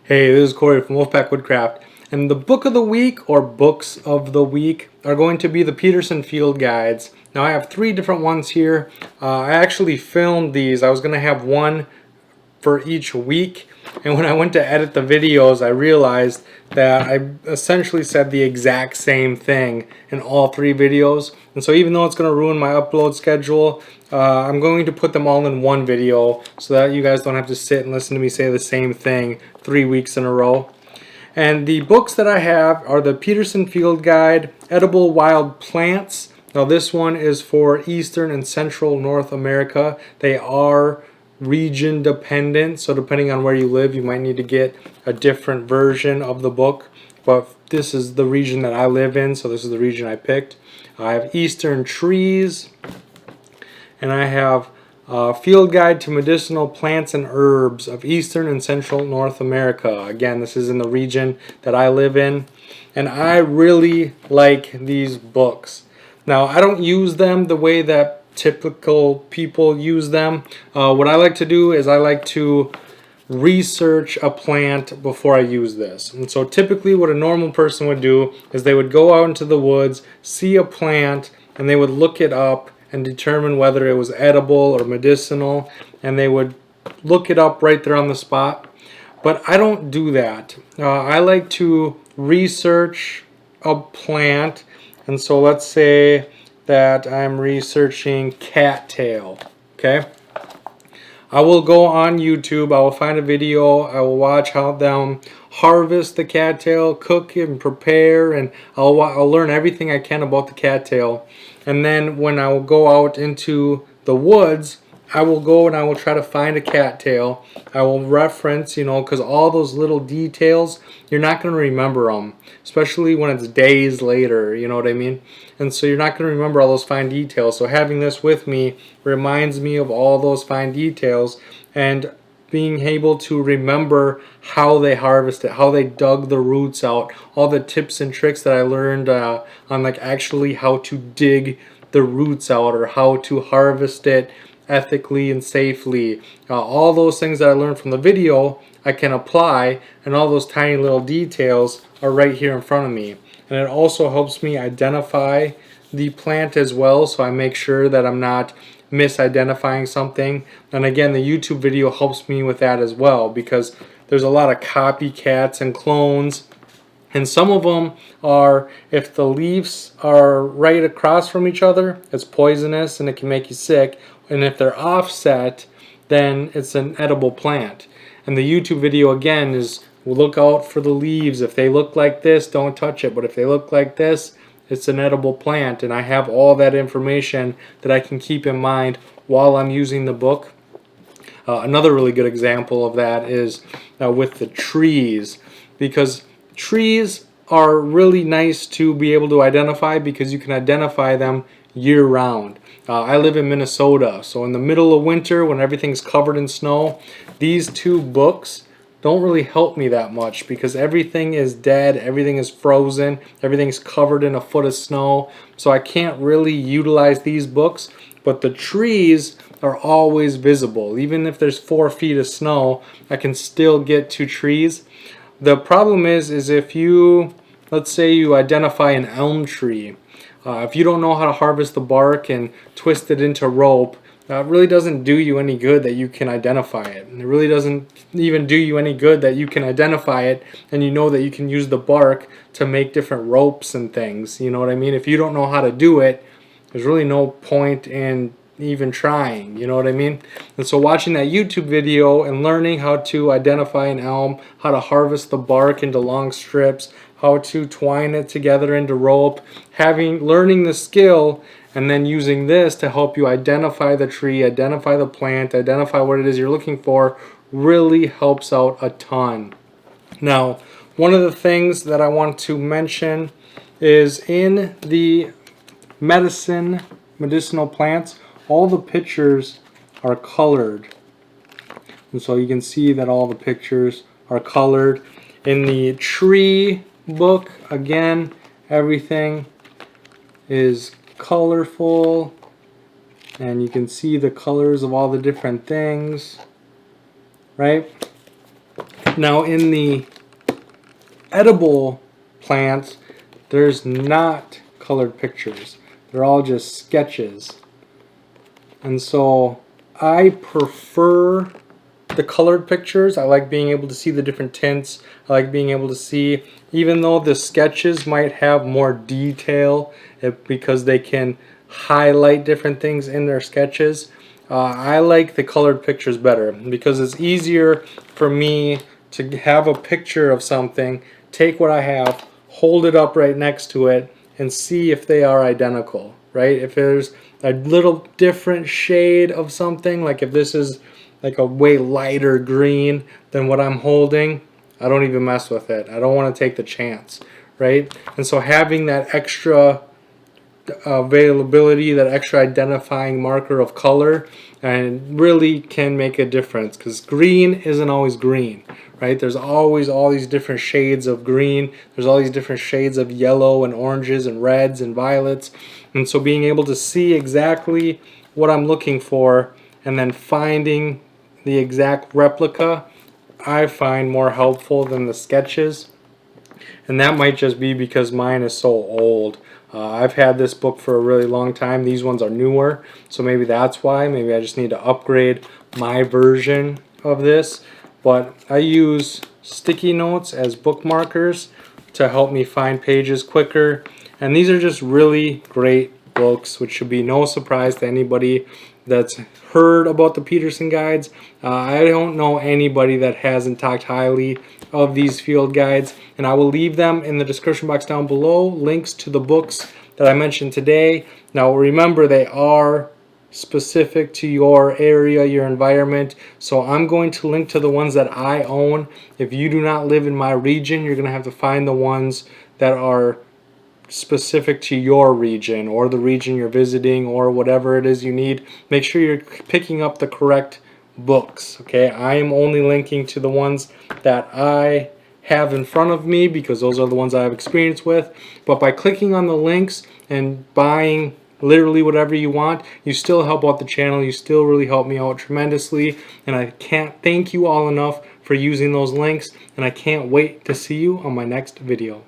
Hey, this is Corey from Wolfpack Woodcraft, and the book of the week, or books of the week, are going to be the Peterson Field Guides. Now I have 3 different ones here. I actually filmed these. I was going to have one for each week, and when I went to edit the videos, I realized that I essentially said the exact same thing in all 3 videos. And so even though it's going to ruin my upload schedule, I'm going to put them all in one video so that you guys don't have to sit and listen to me say the same thing 3 weeks in a row. And the books that I have are the Peterson Field Guide, Edible Wild Plants. Now this one is for Eastern and Central North America. They are region dependent, so depending on where you live, you might need to get a different version of the book. But this is the region that I live in, so this is the region I picked. I have Eastern Trees, and I have Field Guide to Medicinal Plants and Herbs of Eastern and Central North America. Again, this is in the region that I live in, and I really like these books. Now, I don't use them the way that typical people use them. What I like to do is I like to research a plant before I use this. And so typically what a normal person would do is they would go out into the woods, see a plant, and they would look it up and determine whether it was edible or medicinal, and they would look it up right there on the spot. But I don't do that. I like to research a plant, and so let's say that I'm researching cattail, okay? I will go on YouTube, I will find a video, I will watch how them harvest the cattail, cook it and prepare, and I'll learn everything I can about the cattail. And then when I will go out into the woods, I will go and I will try to find a cattail. I will reference, because all those little details, you're not going to remember them, especially when it's days later, you know what I mean? And so you're not going to remember all those fine details. So having this with me reminds me of all those fine details, and being able to remember how they harvested, how they dug the roots out, all the tips and tricks that I learned on actually how to dig the roots out or how to harvest it ethically and safely. All those things that I learned from the video I can apply, and all those tiny little details are right here in front of me. And it also helps me identify the plant as well, so I make sure that I'm not misidentifying something. And again, the YouTube video helps me with that as well, because there's a lot of copycats and clones. And some of them are, if the leaves are right across from each other, it's poisonous and it can make you sick. And if they're offset, then it's an edible plant. And the YouTube video again is, look out for the leaves. If they look like this, don't touch it. But if they look like this, it's an edible plant. And I have all that information that I can keep in mind while I'm using the book. Another really good example of that is with the trees, because trees are really nice to be able to identify because you can identify them year-round. I live in Minnesota, so in the middle of winter when everything's covered in snow, these 2 books don't really help me that much because everything is dead, everything is frozen, everything's covered in a foot of snow, so I can't really utilize these books. But the trees are always visible. Even if there's 4 feet of snow, I can still get to trees. The problem is if you, let's say you identify an elm tree, if you don't know how to harvest the bark and twist it into rope, it really doesn't do you any good that you can identify it. And it really doesn't even do you any good that you can identify it and you know that you can use the bark to make different ropes and things. You know what I mean? If you don't know how to do it, there's really no point in even trying, you know what I mean? And so watching that YouTube video and learning how to identify an elm, how to harvest the bark into long strips, how to twine it together into rope, learning the skill, and then using this to help you identify the tree, identify the plant, identify what it is you're looking for, really helps out a ton. Now, one of the things that I want to mention is in the medicinal plants, all the pictures are colored. And so you can see that all the pictures are colored. In the tree book, again, everything is colorful, and you can see the colors of all the different things, right? Now in the edible plants, there's not colored pictures. They're all just sketches. And so I prefer the colored pictures. I like being able to see the different tints. I like being able to see, even though the sketches might have more detail because they can highlight different things in their sketches, I like the colored pictures better because it's easier for me to have a picture of something, take what I have, hold it up right next to it, and see if they are identical, right? If there's a little different shade of something, like if this is like a way lighter green than what I'm holding, I don't even mess with it. I don't want to take the chance, right? And so having that extra availability, that extra identifying marker of color, and really can make a difference, because green isn't always green, right? There's always all these different shades of green. There's all these different shades of yellow and oranges and reds and violets. And so being able to see exactly what I'm looking for and then finding the exact replica, I find more helpful than the sketches. And that might just be because mine is so old. I've had this book for a really long time. These ones are newer, so maybe that's why. Maybe I just need to upgrade my version of this. But I use sticky notes as bookmarkers to help me find pages quicker. And these are just really great books, which should be no surprise to anybody that's heard about the Peterson Guides. I don't know anybody that hasn't talked highly of these field guides, and I will leave them in the description box down below, links to the books that I mentioned today. Now remember, they are specific to your area, your environment, so I'm going to link to the ones that I own. If you do not live in my region, you're going to have to find the ones that are specific to your region or the region you're visiting or whatever it is you need. Make sure you're picking up the correct books, okay? I am only linking to the ones that I have in front of me because those are the ones I have experience with. But by clicking on the links and buying literally whatever you want, you still help out the channel. You still really help me out tremendously, and I can't thank you all enough for using those links, and I can't wait to see you on my next video.